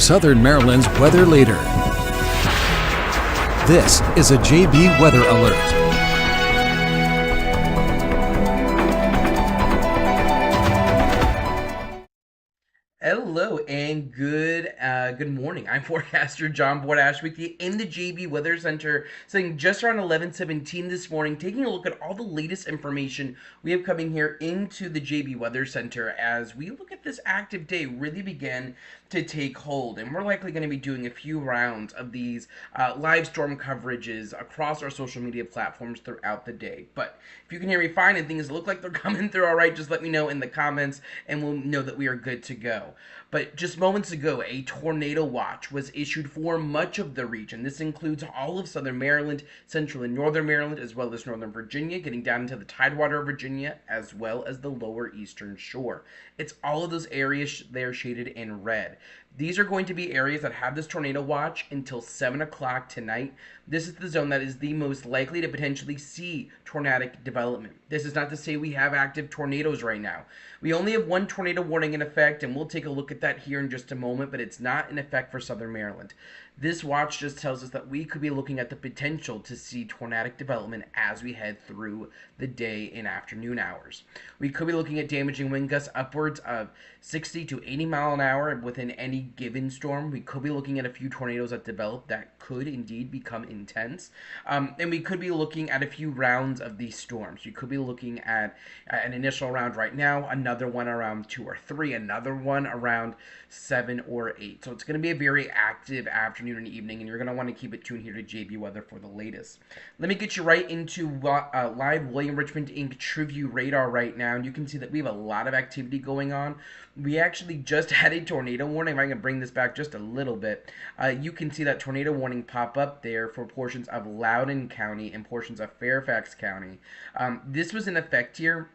Southern Maryland's weather leader. This is a JB Weather Alert. Hello and good morning. I'm Forecaster John Bordash with you in the JB Weather Center, saying just around 11:17 this morning, taking a look at all the latest information we have coming here into the JB Weather Center as we look at this active day really begin to take hold. And we're likely going to be doing a few rounds of these live storm coverages across our social media platforms throughout the day. But if you can hear me fine and things look like they're coming through all right, just let me know in the comments and we'll know that we are good to go. But just moments ago, a tornado watch was issued for much of the region. This includes all of southern Maryland, central and northern Maryland, as well as northern Virginia, getting down into the Tidewater of Virginia, as well as the lower eastern shore. It's all of those areas there shaded in red. These are going to be areas that have this tornado watch until 7 o'clock tonight. This is the zone that is the most likely to potentially see tornadic development. This is not to say we have active tornadoes right now. We only have one tornado warning in effect, and we'll take a look at that here in just a moment, but it's not in effect for southern Maryland. This watch just tells us that we could be looking at the potential to see tornadic development as we head through the day and afternoon hours. We could be looking at damaging wind gusts upwards of 60 to 80 mile an hour within any given storm. We could be looking at a few tornadoes that develop that could indeed become intense. And we could be looking at a few rounds of these storms. You could be looking at an initial round right now, another one around 2 or 3, another one around 7 or 8. So it's going to be a very active afternoon and evening, and you're going to want to keep it tuned here to JB Weather for the latest. Let me get you right into live William Richmond Inc. TrueView radar right now, and you can see that we have a lot of activity going on. We actually just had a tornado warning. If I can bring this back just a little bit, you can see that tornado warning pop up there for portions of Loudoun County and portions of Fairfax County. This was in effect here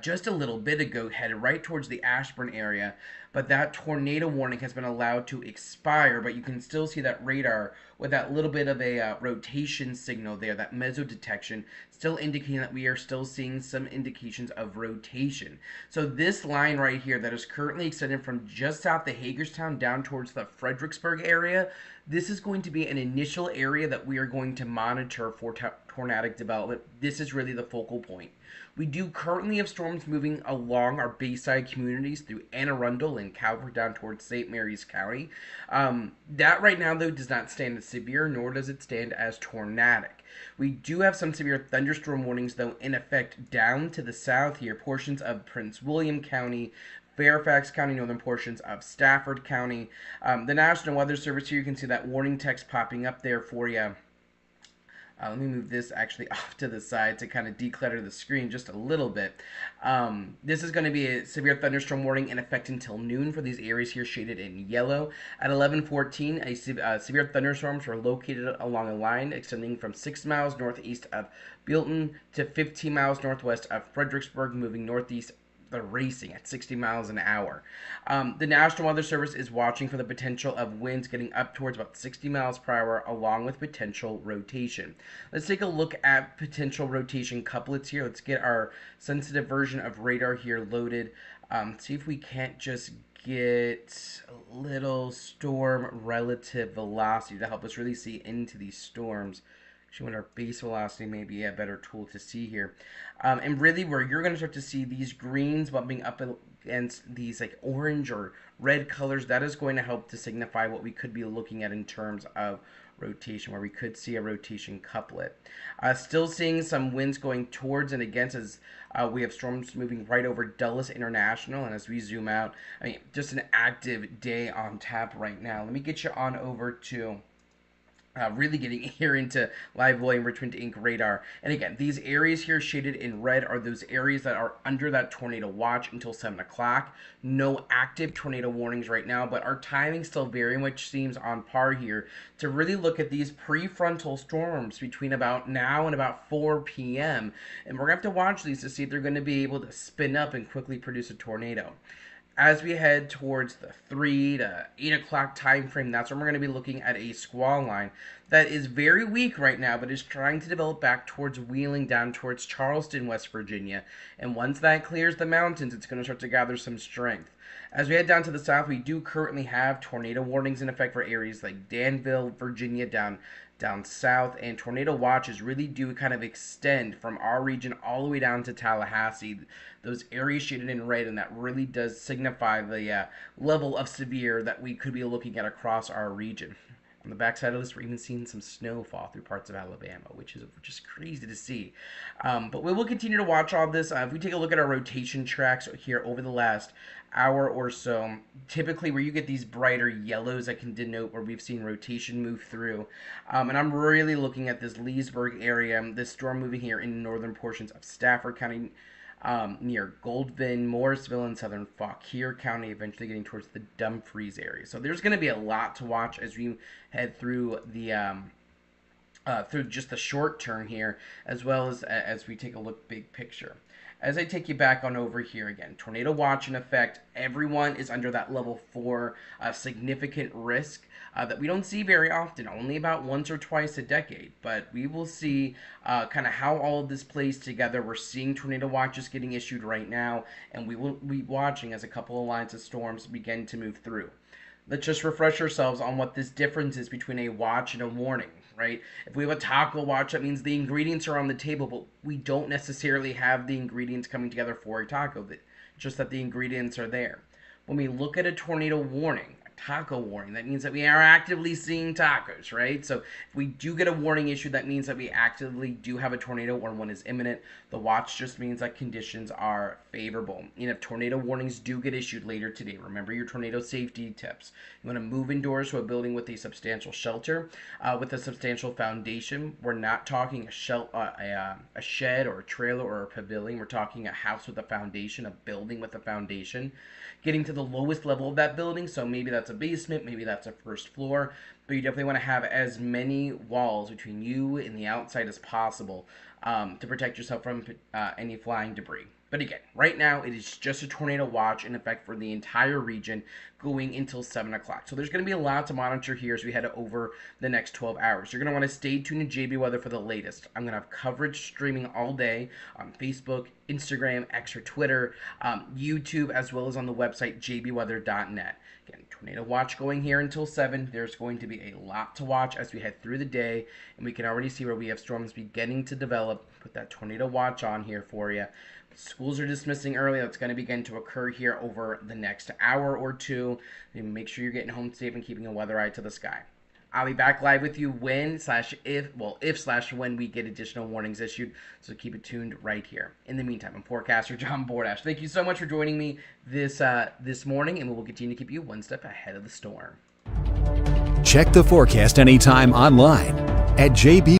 just a little bit ago, headed right towards the Ashburn area, but that tornado warning has been allowed to expire. But you can still see that radar with that little bit of a rotation signal there, that meso detection, still indicating that we are still seeing some indications of rotation. So this line right here that is currently extended from just south of Hagerstown down towards the Fredericksburg area, this is going to be an initial area that we are going to monitor for tornadic development. This is really the focal point. We do currently have storms moving along our Bayside communities through Anne Arundel and Calvert down towards St. Mary's County. That right now, though, does not stand as severe, nor does it stand as tornadic. We do have some severe thunderstorm warnings, though, in effect down to the south here, portions of Prince William County, Fairfax County, northern portions of Stafford County. The National Weather Service here, you can see that warning text popping up there for you. Let me move this actually off to the side to kind of declutter the screen just a little bit. This is going to be a severe thunderstorm warning in effect until noon for these areas here shaded in yellow. At 11:14, severe thunderstorms were located along a line extending from 6 miles northeast of Buellton to 15 miles northwest of Fredericksburg, moving northeast the racing at 60 miles an hour. The National Weather Service is watching for the potential of winds getting up towards about 60 miles per hour along with potential rotation. Let's take a look at potential rotation couplets here. Let's get our sensitive version of radar here loaded. See if we can't just get a little storm relative velocity to help us really see into these storms. When our base velocity may be a better tool to see here. And really where you're going to start to see these greens bumping up against these like orange or red colors, that is going to help to signify what we could be looking at in terms of rotation, where we could see a rotation couplet. Still seeing some winds going towards and against as we have storms moving right over Dulles International. And as we zoom out, I mean, just an active day on tap right now. Let me get you on over to really getting here into live William Richmond Inc. radar. And again, these areas here shaded in red are those areas that are under that tornado watch until 7 o'clock. No active tornado warnings right now, but our timing still very much seems on par here to really look at these prefrontal storms between about now and about 4 p.m. And we're going to have to watch these to see if they're going to be able to spin up and quickly produce a tornado. As we head towards the 3 to 8 o'clock time frame, that's when we're going to be looking at a squall line that is very weak right now, but is trying to develop back towards Wheeling, down towards Charleston, West Virginia. And once that clears the mountains, it's going to start to gather some strength. As we head down to the south, we do currently have tornado warnings in effect for areas like Danville, Virginia, down south, and tornado watches really do kind of extend from our region all the way down to Tallahassee. Those areas shaded in red, and that really does signify the level of severe that we could be looking at across our region. On the backside of this, we're even seeing some snow fall through parts of Alabama, which is just crazy to see. But we will continue to watch all this. If we take a look at our rotation tracks here over the last hour or so, typically where you get these brighter yellows that can denote where we've seen rotation move through. And I'm really looking at this Leesburg area, this storm moving here in northern portions of Stafford County, near Goldvin, Morrisville, and southern Fauquier County, eventually getting towards the Dumfries area. So there's going to be a lot to watch as we head through the through just the short term here, as well as we take a look big picture. As I take you back on over here again, tornado watch in effect. Everyone is under that level 4 significant risk that we don't see very often, only about once or twice a decade. But we will see kind of how all of this plays together. We're seeing tornado watches getting issued right now, and we will be watching as a couple of lines of storms begin to move through. Let's just refresh ourselves on what this difference is between a watch and a warning, right? If we have a taco watch, that means the ingredients are on the table, but we don't necessarily have the ingredients coming together for a taco, just that the ingredients are there. When we look at a tornado warning, taco warning, that means that we are actively seeing tacos, right? So if we do get a warning issue, that means that we actively do have a tornado or one is imminent. The watch just means that conditions are favorable. And if tornado warnings do get issued later today, remember your tornado safety tips. You want to move indoors to a building with a substantial shelter, with a substantial foundation. We're not talking a shed or a trailer or a pavilion. We're talking a house with a foundation, a building with a foundation. Getting to the lowest level of that building, so maybe that's a basement, maybe that's a first floor, but you definitely want to have as many walls between you and the outside as possible to protect yourself from any flying debris. But again, right now it is just a tornado watch in effect for the entire region going until 7 o'clock. So there's going to be a lot to monitor here as we head over the next 12 hours. You're going to want to stay tuned to JB Weather for the latest. I'm going to have coverage streaming all day on Facebook, Instagram, X or Twitter, YouTube, as well as on the website jbweather.net. Again, tornado watch going here until 7. There's going to be a lot to watch as we head through the day, and we can already see where we have storms beginning to develop. Put that tornado watch on here for you. Schools are dismissing early. That's going to begin to occur here over the next hour or two. And make sure you're getting home safe and keeping a weather eye to the sky. I'll be back live with you if/when we get additional warnings issued. So keep it tuned right here. In the meantime, I'm Forecaster John Bordash. Thank you so much for joining me this morning, and we will continue to keep you one step ahead of the storm. Check the forecast anytime online at JB